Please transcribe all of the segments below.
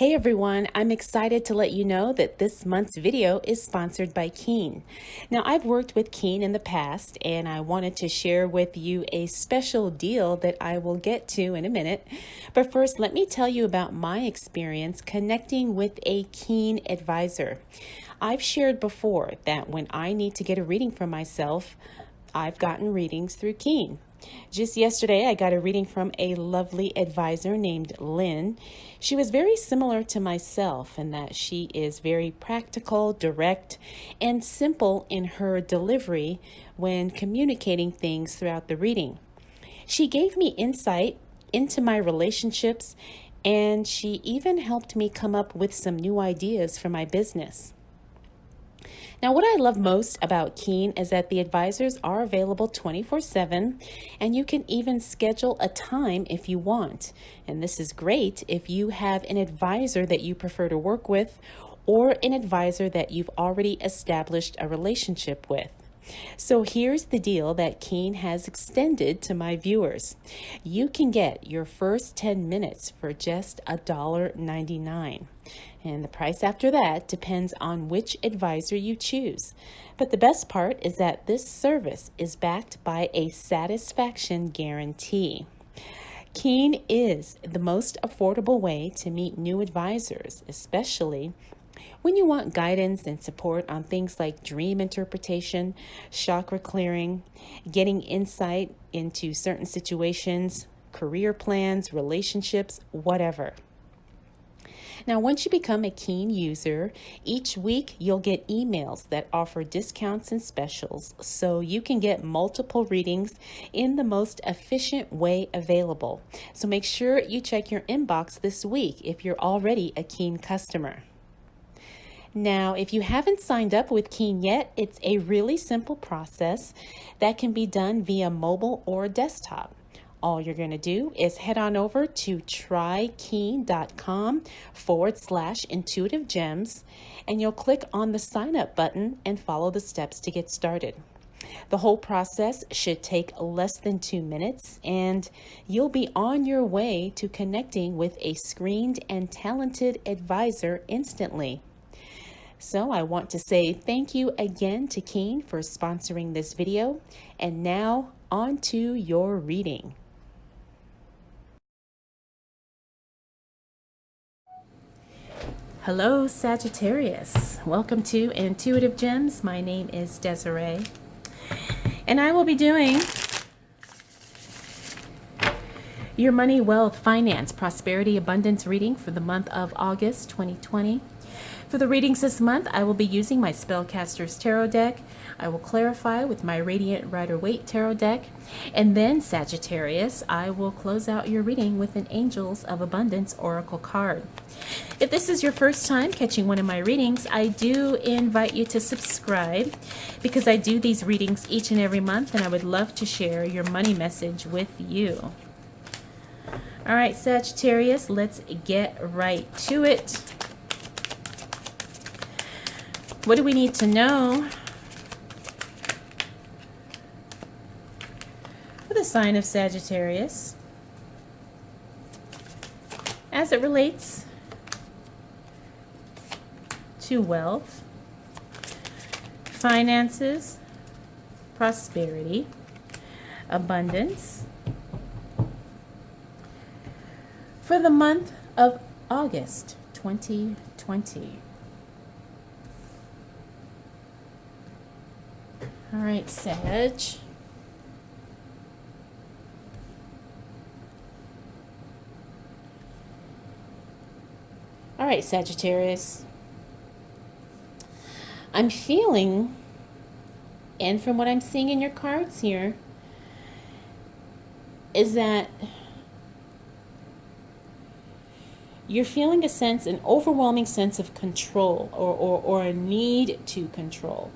Hey everyone, I'm excited to let you know that this month's video is sponsored by Keen. Now, I've worked with Keen in the past and I wanted to share with you a special deal that I will get to in a minute. But first, let me tell you about my experience connecting with a Keen advisor. I've shared before that when I need to get a reading for myself, I've gotten readings through Keen. Just yesterday, I got a reading from a lovely advisor named Lynn. She was very similar to myself in that she is very practical, direct, and simple in her delivery when communicating things throughout the reading. She gave me insight into my relationships, and she even helped me come up with some new ideas for my business. Now, what I love most about Keen is that the advisors are available 24/7, and you can even schedule a time if you want. And this is great if you have an advisor that you prefer to work with or an advisor that you've already established a relationship with. So here's the deal that Keen has extended to my viewers. You can get your first 10 minutes for just $1.99. And the price after that depends on which advisor you choose. But the best part is that this service is backed by a satisfaction guarantee. Keen is the most affordable way to meet new advisors, especially when you want guidance and support on things like dream interpretation, chakra clearing, getting insight into certain situations, career plans, relationships, whatever. Now, once you become a Keen user, each week you'll get emails that offer discounts and specials so you can get multiple readings in the most efficient way available. So make sure you check your inbox this week if you're already a Keen customer. Now, if you haven't signed up with Keen yet, it's a really simple process that can be done via mobile or desktop. All you're going to do is head on over to trykeen.com/intuitive gems, and you'll click on the sign up button and follow the steps to get started. The whole process should take less than 2 minutes, and you'll be on your way to connecting with a screened and talented advisor instantly. So I want to say thank you again to Keen for sponsoring this video, and now on to your reading. Hello, Sagittarius. Welcome to Intuitive Gems. My name is Desiree, and I will be doing your money, wealth, finance, prosperity, abundance reading for the month of August 2020. For the readings this month, I will be using my Spellcaster's Tarot deck. I will clarify with my Radiant Rider-Waite Tarot deck. And then, Sagittarius, I will close out your reading with an Angels of Abundance Oracle card. If this is your first time catching one of my readings, I do invite you to subscribe because I do these readings each and every month, and I would love to share your money message with you. All right, Sagittarius, let's get right to it. What do we need to know for the sign of Sagittarius as it relates to wealth, finances, prosperity, abundance for the month of August 2020? All right, Sag. All right, Sagittarius. I'm feeling, and from what I'm seeing in your cards here, is that you're feeling a sense, an overwhelming sense of control or a need to control.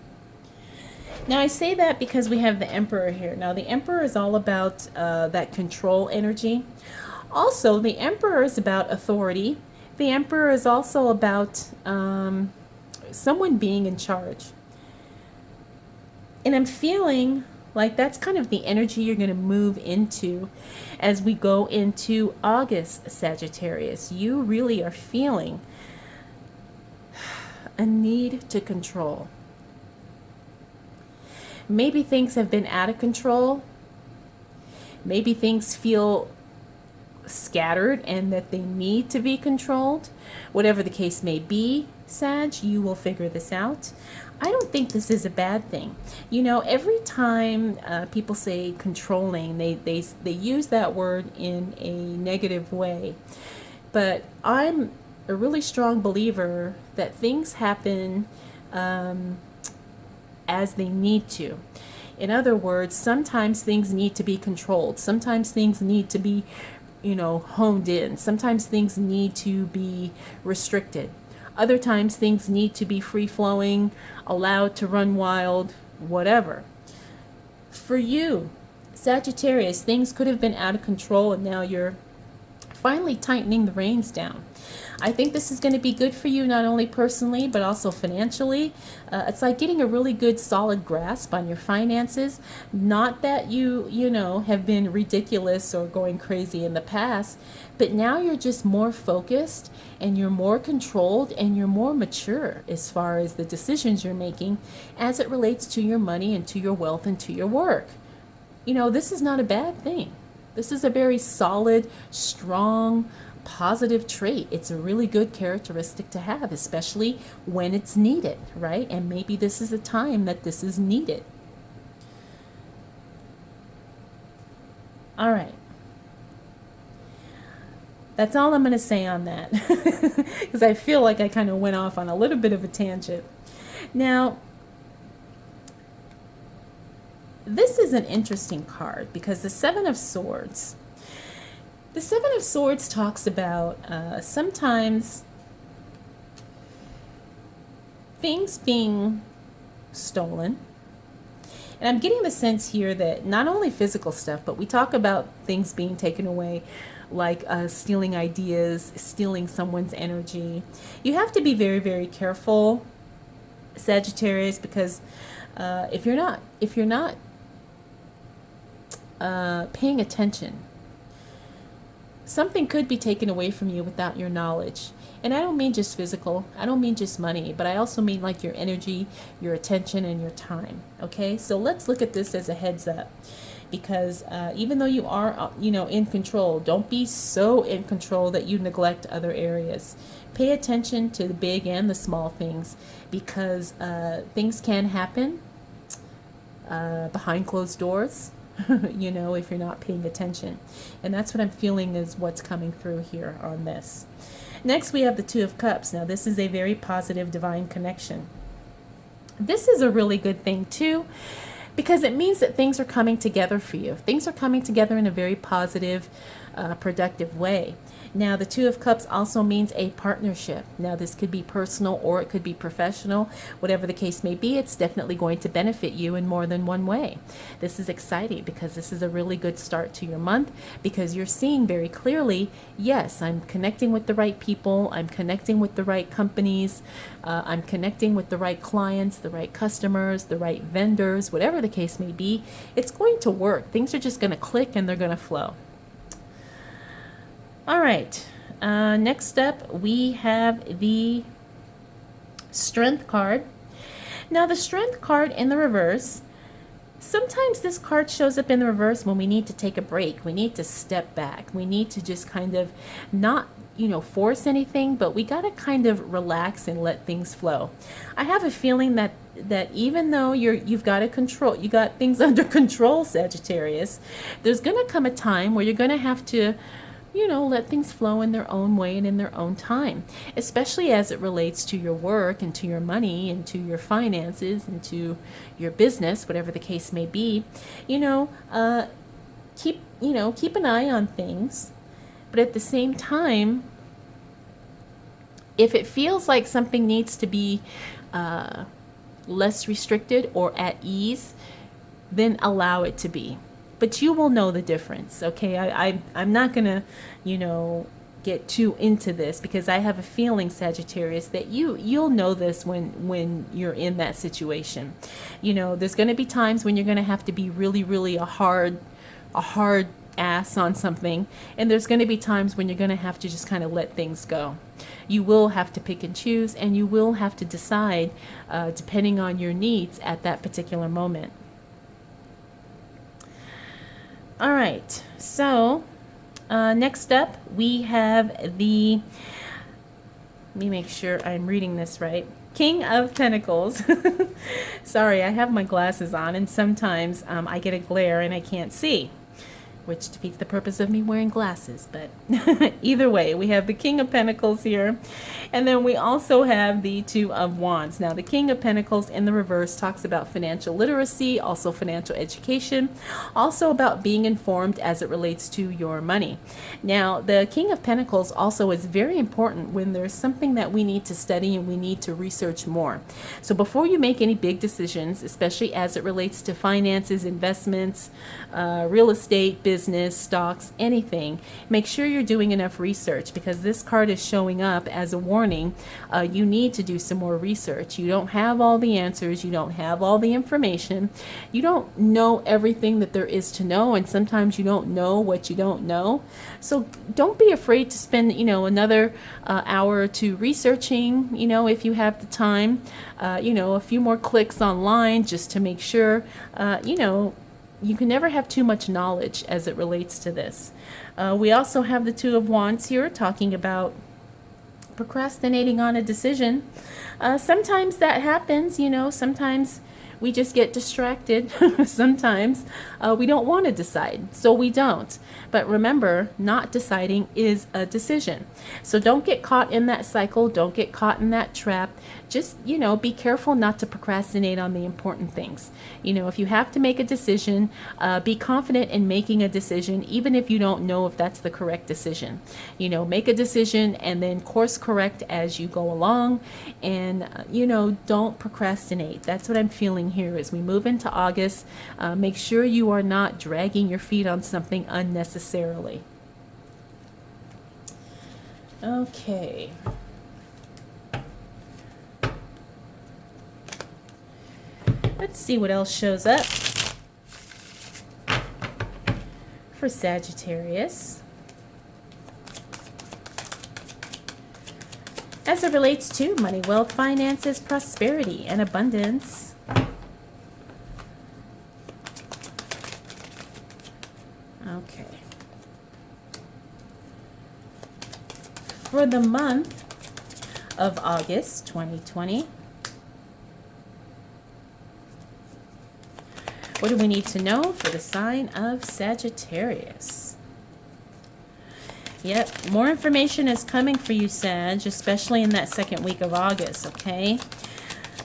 Now, I say that because we have the Emperor here. Now, the Emperor is all about that control energy. Also, the Emperor is about authority. The Emperor is also about someone being in charge. And I'm feeling Like that's kind of the energy you're going to move into as we go into August, Sagittarius. You really are feeling a need to control. Maybe things have been out of control. Maybe things feel scattered and that they need to be controlled. Whatever the case may be, Sag, you will figure this out. I don't think this is a bad thing. You know, every time people say controlling, they use that word in a negative way. But I'm a really strong believer that things happen as they need to. In other words, sometimes things need to be controlled. Sometimes things need to be, honed in. Sometimes things need to be restricted. Other times things need to be free flowing, allowed to run wild, whatever. For you, Sagittarius, things could have been out of control and now you're finally tightening the reins down. I think this is going to be good for you, not only personally, but also financially. It's like getting a really good solid grasp on your finances. Not that you have been ridiculous or going crazy in the past, but now you're just more focused and you're more controlled and you're more mature as far as the decisions you're making as it relates to your money and to your wealth and to your work. This is not a bad thing. This is a very solid, strong, positive trait. It's a really good characteristic to have, especially when it's needed, right? And maybe this is the time that this is needed. All right. That's all I'm going to say on that because I feel like I kind of went off on a little bit of a tangent. Now, this is an interesting card because the Seven of Swords. The Seven of Swords talks about sometimes things being stolen. And I'm getting the sense here that not only physical stuff, but we talk about things being taken away, like stealing ideas, stealing someone's energy. You have to be very, very careful, Sagittarius, because if you're not paying attention, something could be taken away from you without your knowledge. And I don't mean just physical, I don't mean just money, but I also mean like your energy, your attention, and your time. Okay, so let's look at this as a heads up, because even though you are in control, don't be so in control that you neglect other areas. Pay attention to the big and the small things, because things can happen behind closed doors. If you're not paying attention. And that's what I'm feeling is what's coming through here on this. Next, we have the Two of Cups. Now, this is a very positive divine connection. This is a really good thing, too, because it means that things are coming together for you. Things are coming together in a very positive, productive way. Now, the Two of Cups also means a partnership. Now, this could be personal or it could be professional. Whatever the case may be, it's definitely going to benefit you in more than one way. This is exciting because this is a really good start to your month, because you're seeing very clearly, yes, I'm connecting with the right people. I'm connecting with the right companies. I'm connecting with the right clients, the right customers, the right vendors, whatever the case may be. It's going to work. Things are just going to click and they're going to flow. All right, next up we have the Strength card. Now the Strength card in the reverse, sometimes this card shows up in the reverse when we need to take a break. We need to step back. We need to just kind of not, force anything, but we got to kind of relax and let things flow. I have a feeling that even though you got things under control, Sagittarius, there's going to come a time where you're going to have to let things flow in their own way and in their own time, especially as it relates to your work and to your money and to your finances and to your business, whatever the case may be. Keep an eye on things, but at the same time, if it feels like something needs to be less restricted or at ease, then allow it to be. But you will know the difference, okay? I'm not gonna, get too into this, because I have a feeling, Sagittarius, that you'll know this when you're in that situation. You know, there's going to be times when you're going to have to be really a hard ass on something, and there's going to be times when you're going to have to just kind of let things go. You will have to pick and choose, and you will have to decide depending on your needs at that particular moment. All right, so next up we have the, let me make sure I'm reading this right, King of Pentacles. Sorry, I have my glasses on, and sometimes I get a glare and I can't see, which defeats the purpose of me wearing glasses. But either way, we have the King of Pentacles here. And then we also have the Two of Wands. Now, the King of Pentacles in the reverse talks about financial literacy, also financial education, also about being informed as it relates to your money. Now, the King of Pentacles also is very important when there's something that we need to study and we need to research more. So before you make any big decisions, especially as it relates to finances, investments, real estate, business, stocks, anything, make sure you're doing enough research, because this card is showing up as a warning. You need to do some more research. You don't have all the answers. You don't have all the information. You don't know everything that there is to know, and sometimes you don't know what you don't know. So don't be afraid to spend, another hour or two researching, if you have the time, a few more clicks online just to make sure, you can never have too much knowledge as it relates to this. We also have the Two of Wands here talking about procrastinating on a decision. Sometimes that happens, sometimes we just get distracted. Sometimes we don't want to decide, so we don't. But remember, not deciding is a decision. So don't get caught in that cycle. Don't get caught in that trap. Just, be careful not to procrastinate on the important things. If you have to make a decision, be confident in making a decision, even if you don't know if that's the correct decision. Make a decision and then course correct as you go along, and, don't procrastinate. That's what I'm feeling here as we move into August. Make sure you are not dragging your feet on something unnecessarily. Okay. Let's see what else shows up for Sagittarius as it relates to money, wealth, finances, prosperity, and abundance. Okay. For the month of August 2020, what do we need to know for the sign of Sagittarius? Yep, more information is coming for you, Sag, especially in that second week of August, okay?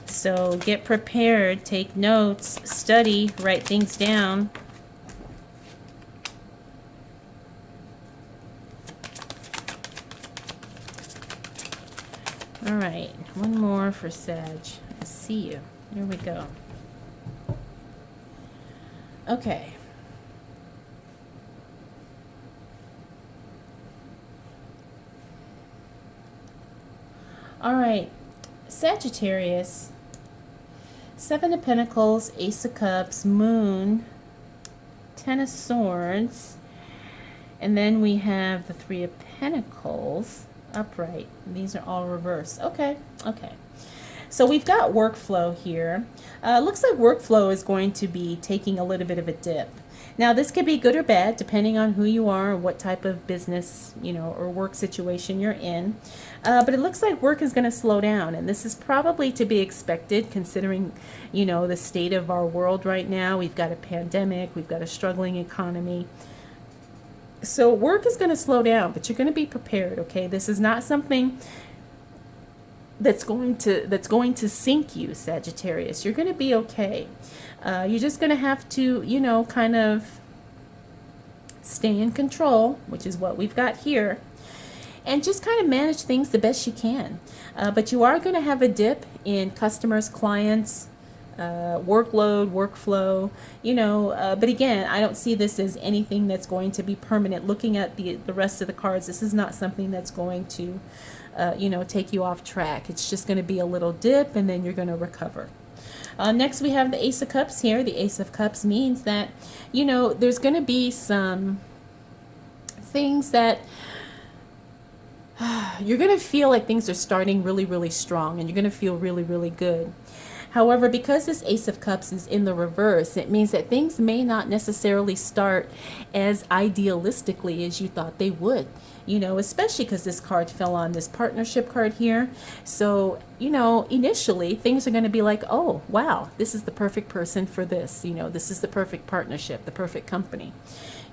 So get prepared, take notes, study, write things down. All right, one more for Sag. I see you. There we go. Okay. All right, Sagittarius, Seven of Pentacles, Ace of Cups, Moon, Ten of Swords, and then we have the Three of Pentacles upright. These are all reversed. Okay. So we've got workflow here. Looks like workflow is going to be taking a little bit of a dip. Now, this could be good or bad, depending on who you are, what type of business, or work situation you're in. But it looks like work is going to slow down, and this is probably to be expected, considering, the state of our world right now. We've got a pandemic, we've got a struggling economy. So work is going to slow down, but you're going to be prepared, okay? This is not something that's going to sink you, Sagittarius. You're going to be okay. You're just going to have to, kind of stay in control, which is what we've got here, and just kind of manage things the best you can. But you are going to have a dip in customers, clients, workload, workflow, but again, I don't see this as anything that's going to be permanent. Looking at the rest of the cards, this is not something that's going to, take you off track. It's just going to be a little dip and then you're going to recover. Next, we have the Ace of Cups here. The Ace of Cups means that, there's going to be some things that you're going to feel like things are starting really, really strong and you're going to feel really, really good. However, because this Ace of Cups is in the reverse, it means that things may not necessarily start as idealistically as you thought they would, especially because this card fell on this partnership card here. So, initially things are going to be like, oh, wow, this is the perfect person for this. This is the perfect partnership, the perfect company.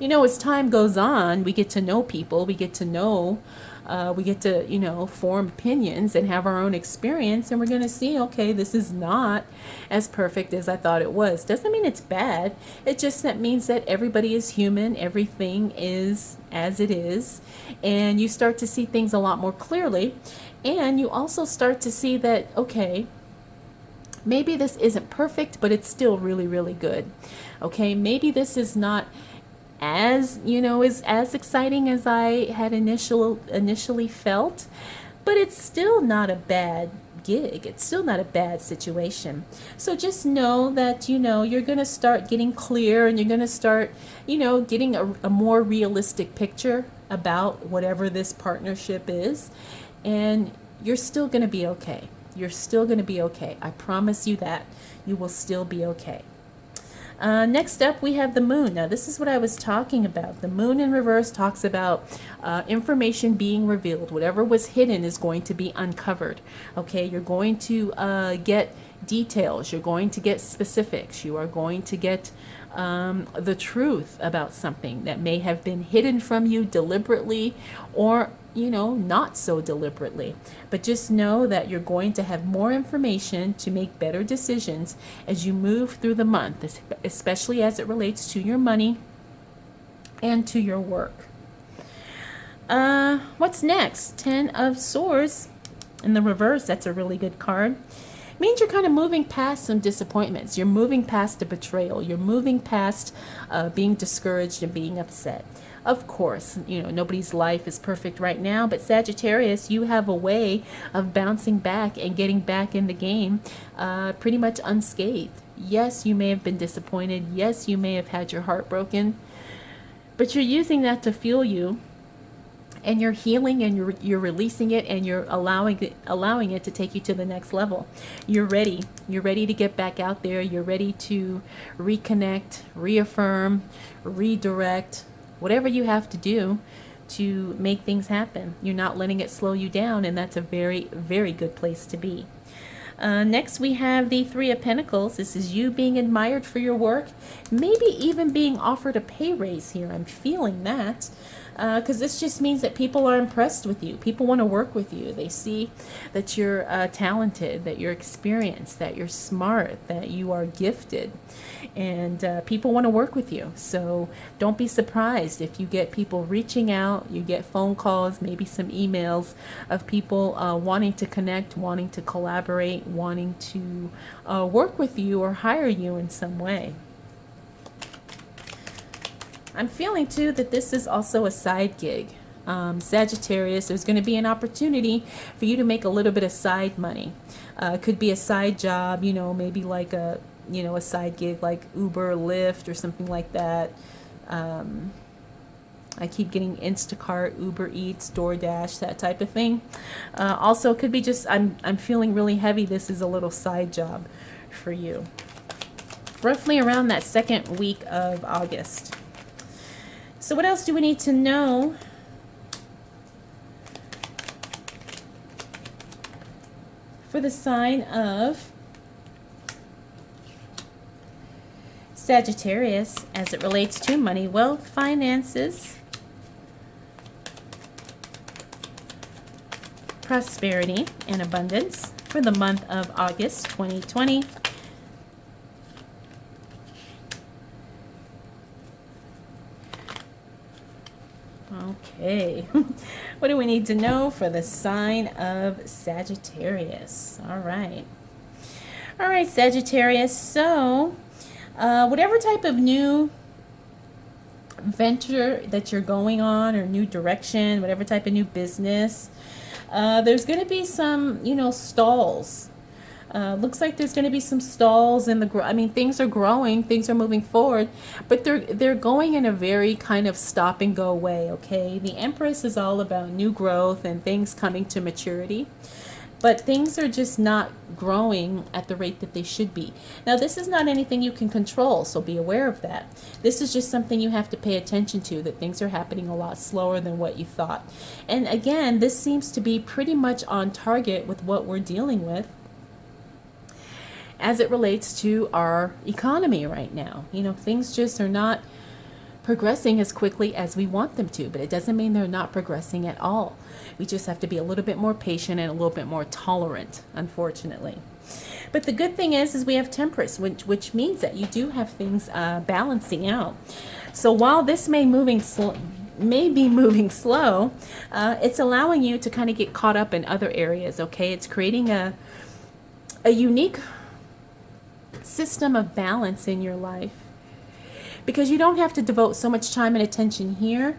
As time goes on, we get to know people, we get to form opinions and have our own experience, and we're going to see, okay, this is not as perfect as I thought it was. Doesn't mean it's bad. It just that means that everybody is human. Everything is as it is. And you start to see things a lot more clearly. And you also start to see that, okay, maybe this isn't perfect, but it's still really, really good. Okay, maybe this is not as is as exciting as I had initially felt, but it's still not a bad gig. It's still not a bad situation. So just know that you're going to start getting clear, and you're going to start getting a more realistic picture about whatever this partnership is, and you're still going to be okay. You're still going to be okay. I promise you that you will still be okay. Next up, we have the moon. Now, this is what I was talking about. The moon in reverse talks about information being revealed. Whatever was hidden is going to be uncovered. Okay, you're going to get details. You're going to get specifics. You are going to get the truth about something that may have been hidden from you deliberately, or not so deliberately. But just know that you're going to have more information to make better decisions as you move through the month, especially as it relates to your money and to your work. What's next? 10 of Swords in the reverse. That's a really good card. Means you're kind of moving past some disappointments. You're moving past a betrayal. You're moving past being discouraged and being upset. Of course, nobody's life is perfect right now, but Sagittarius, you have a way of bouncing back and getting back in the game pretty much unscathed. Yes, you may have been disappointed. Yes, you may have had your heart broken, but you're using that to fuel you, and you're healing, and you're releasing it, and you're allowing it to take you to the next level. You're ready to get back out there. You're ready to reconnect, reaffirm, redirect, whatever you have to do to make things happen. You're not letting it slow you down, and that's a very, very good place to be. Next, we have the Three of Pentacles. This is you being admired for your work, maybe even being offered a pay raise here. I'm feeling that. Because this just means that people are impressed with you. People want to work with you. They see that you're talented, that you're experienced, that you're smart, that you are gifted. And people want to work with you. So don't be surprised if you get people reaching out, you get phone calls, maybe some emails of people wanting to connect, wanting to collaborate, wanting to work with you or hire you in some way. I'm feeling too that this is also a side gig. Sagittarius, there's going to be an opportunity for you to make a little bit of side money. It could be a side job, maybe like a side gig like Uber, Lyft, or something like that. I keep getting Instacart, Uber Eats, DoorDash, that type of thing. Also, it could be just, I'm feeling really heavy. This is a little side job for you. Roughly around that second week of August. So what else do we need to know? For the sign of Sagittarius as it relates to money, wealth, finances, prosperity, and abundance for the month of August 2020. Okay, what do we need to know for the sign of Sagittarius? All right. All right, Sagittarius. So, whatever type of new venture that you're going on, or new direction, whatever type of new business, there's going to be some, stalls. Looks like there's going to be some stalls in the I mean, things are growing, things are moving forward, but they're going in a very kind of stop and go way. Okay, the Empress is all about new growth and things coming to maturity, but things are just not growing at the rate that they should be. Now, this is not anything you can control, so be aware of that. This is just something you have to pay attention to, that things are happening a lot slower than what you thought. And again, this seems to be pretty much on target with what we're dealing with as it relates to our economy right now. Things just are not progressing as quickly as we want them to, but it doesn't mean they're not progressing at all. We just have to be a little bit more patient and a little bit more tolerant, unfortunately. But the good thing is we have Temperance, which means that you do have things balancing out. So while this may be moving slow, it's allowing you to kind of get caught up in other areas. Okay, it's creating a unique system of balance in your life, because you don't have to devote so much time and attention here.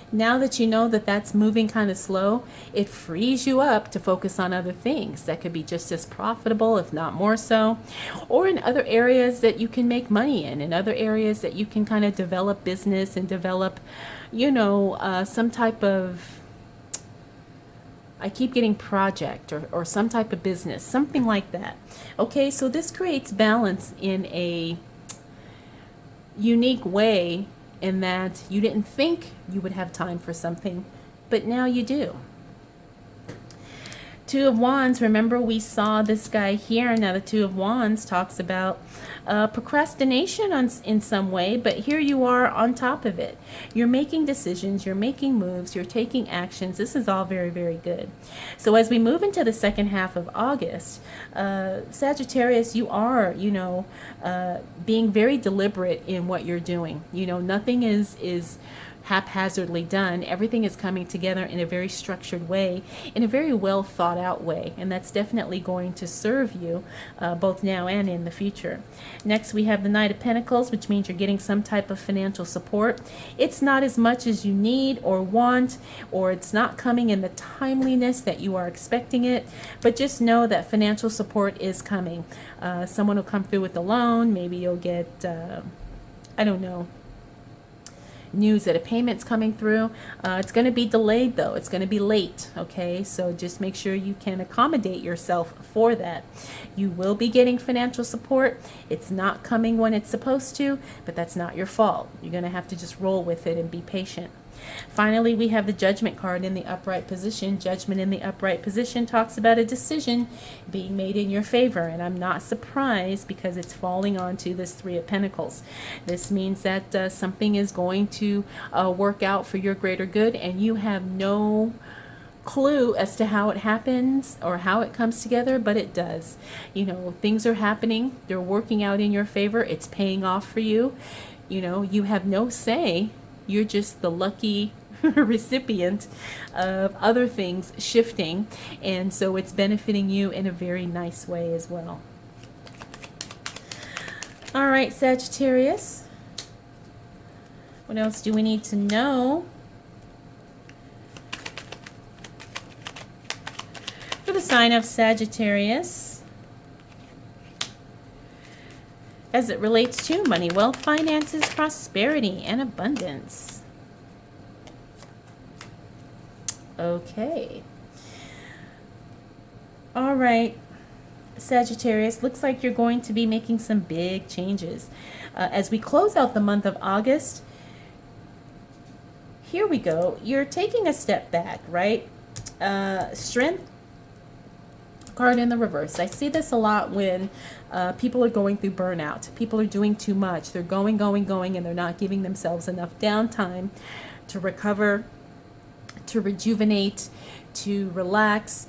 Now that you know that that's moving kind of slow, it frees you up to focus on other things that could be just as profitable, if not more so, or in other areas that you can make money in other areas that you can kind of develop business and develop, some type of, I keep getting project or some type of business, something like that. Okay, so this creates balance in a unique way, in that you didn't think you would have time for something, but now you do. Two of Wands, remember we saw this guy here. Now the Two of Wands talks about procrastination in some way, but here you are on top of it. You're making decisions, you're making moves, you're taking actions. This is all very, very good. So as we move into the second half of August, Sagittarius, you are, being very deliberate in what you're doing. Nothing is haphazardly done. Everything is coming together in a very structured way, in a very well thought out way, and that's definitely going to serve you both now and in the future. Next, we have the Knight of Pentacles, which means you're getting some type of financial support. It's not as much as you need or want, or it's not coming in the timeliness that you are expecting it, but just know that financial support is coming. Someone will come through with a loan. Maybe you'll get, I don't know, news that a payment's coming through. It's going to be delayed, though. It's going to be late. Okay, so just make sure you can accommodate yourself for that. You will be getting financial support. It's not coming when it's supposed to, but that's not your fault. You're going to have to just roll with it and be patient. Finally, we have the Judgment card in the upright position. Judgment in the upright position talks about a decision being made in your favor, and I'm not surprised because it's falling onto this Three of Pentacles. This means that something is going to work out for your greater good, and you have no clue as to how it happens or how it comes together, but it does. Things are happening, they're working out in your favor, it's paying off for you. You have no say. You're just the lucky recipient of other things shifting, and so it's benefiting you in a very nice way as well. All right, Sagittarius. What else do we need to know for the sign of Sagittarius as it relates to money, wealth, finances, prosperity, and abundance? Okay. All right, Sagittarius, looks like you're going to be making some big changes. As we close out the month of August, here we go. You're taking a step back, right? Strength card in the reverse. I see this a lot when people are going through burnout. People are doing too much. They're going, and they're not giving themselves enough downtime to recover, to rejuvenate, to relax.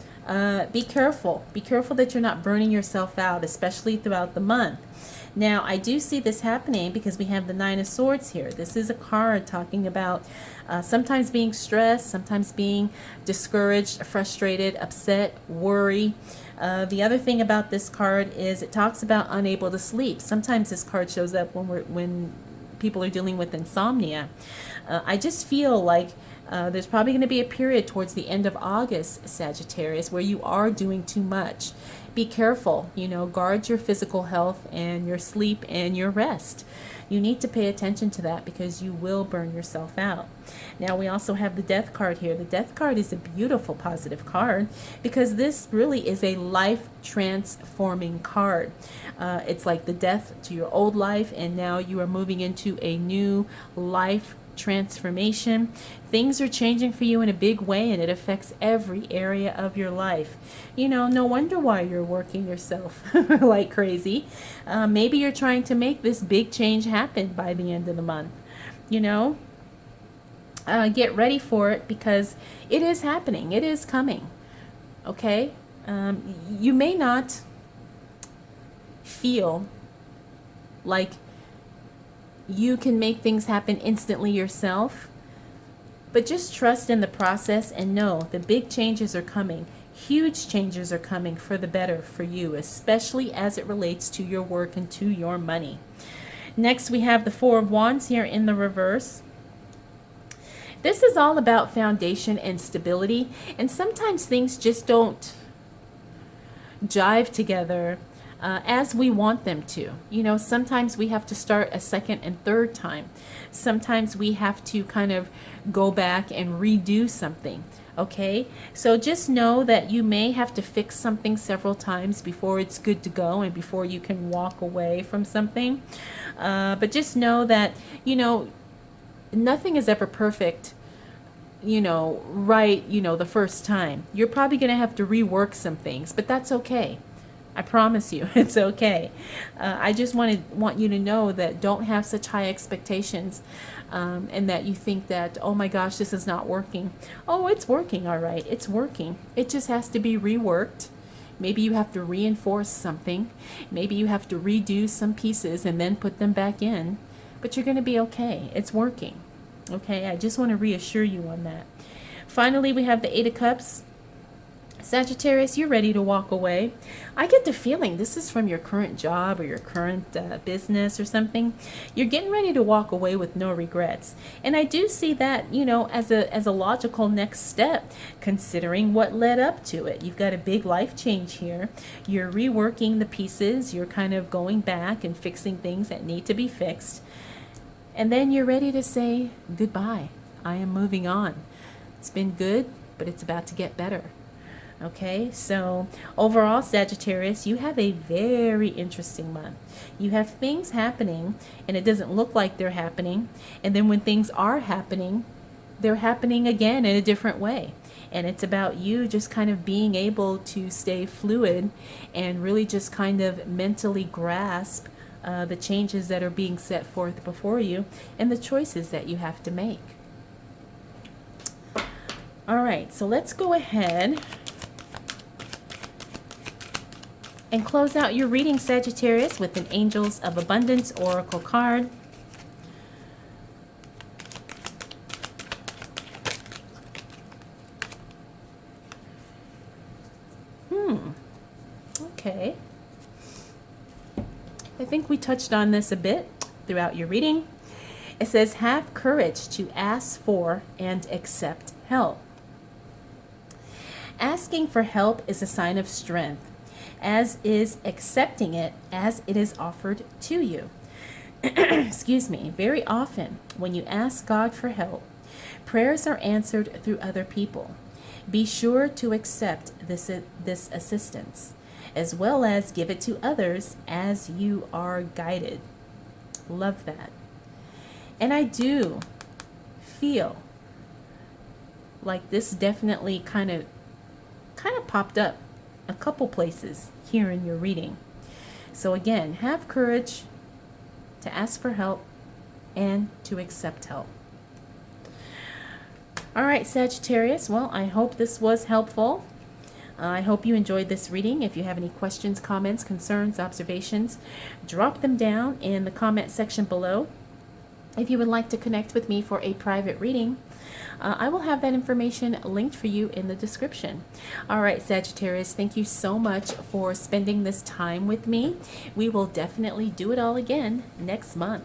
Be careful. Be careful that you're not burning yourself out, especially throughout the month. Now, I do see this happening because we have the Nine of Swords here. This is a card talking about sometimes being stressed, sometimes being discouraged, frustrated, upset, worry. The other thing about this card is it talks about unable to sleep. Sometimes this card shows up when people are dealing with insomnia. I just feel like there's probably going to be a period towards the end of August, Sagittarius, where you are doing too much. Be careful, guard your physical health and your sleep and your rest. You need to pay attention to that because you will burn yourself out. Now, we also have the Death card here. The Death card is a beautiful positive card because this really is a life transforming card. It's like the death to your old life, and now you are moving into a new life transformation. Things are changing for you in a big way, and it affects every area of your life. No wonder why you're working yourself like crazy. Maybe you're trying to make this big change happen by the end of the month. Get ready for it because it is happening. It is coming. Okay? You may not feel like you can make things happen instantly yourself, but just trust in the process and know the big changes are coming. Huge changes are coming for the better for you, especially as it relates to your work and to your money. Next, we have the Four of Wands here in the reverse. This is all about foundation and stability, and sometimes things just don't jive together as we want them to. Sometimes we have to start a second and third time. Sometimes we have to kind of go back and redo something. Okay, so just know that you may have to fix something several times before it's good to go and before you can walk away from something. But just know that, nothing is ever perfect, right, the first time. You're probably going to have to rework some things, but that's okay. I promise you, it's okay. I just want you to know that don't have such high expectations, and that you think that, oh my gosh, this is not working. Oh, it's working, all right. It's working. It just has to be reworked. Maybe you have to reinforce something. Maybe you have to redo some pieces and then put them back in. But you're going to be okay. It's working. Okay, I just want to reassure you on that. Finally, we have the Eight of Cups. Sagittarius, you're ready to walk away. I get the feeling this is from your current job or your current business or something. You're getting ready to walk away with no regrets. And I do see that, as a logical next step, considering what led up to it. You've got a big life change here. You're reworking the pieces. You're kind of going back and fixing things that need to be fixed. And then you're ready to say goodbye. I am moving on. It's been good, but it's about to get better. Okay, so overall, Sagittarius, you have a very interesting month. You have things happening, and it doesn't look like they're happening. And then when things are happening, they're happening again in a different way. And it's about you just kind of being able to stay fluid and really just kind of mentally grasp the changes that are being set forth before you and the choices that you have to make. All right, so let's go ahead and close out your reading, Sagittarius, with an Angels of Abundance Oracle card. Okay. I think we touched on this a bit throughout your reading. It says, have courage to ask for and accept help. Asking for help is a sign of strength, as is accepting it as it is offered to you. Excuse me. Very often, when you ask God for help, prayers are answered through other people. Be sure to accept this assistance, as well as give it to others as you are guided. Love that. And I do feel like this definitely kind of popped up a couple places here in your reading. So again, have courage to ask for help and to accept help. All right, Sagittarius, well, I hope this was helpful. I hope you enjoyed this reading. If you have any questions, comments, concerns, observations, drop them down in the comment section below. If you would like to connect with me for a private reading, I will have that information linked for you in the description. All right, Sagittarius, thank you so much for spending this time with me. We will definitely do it all again next month.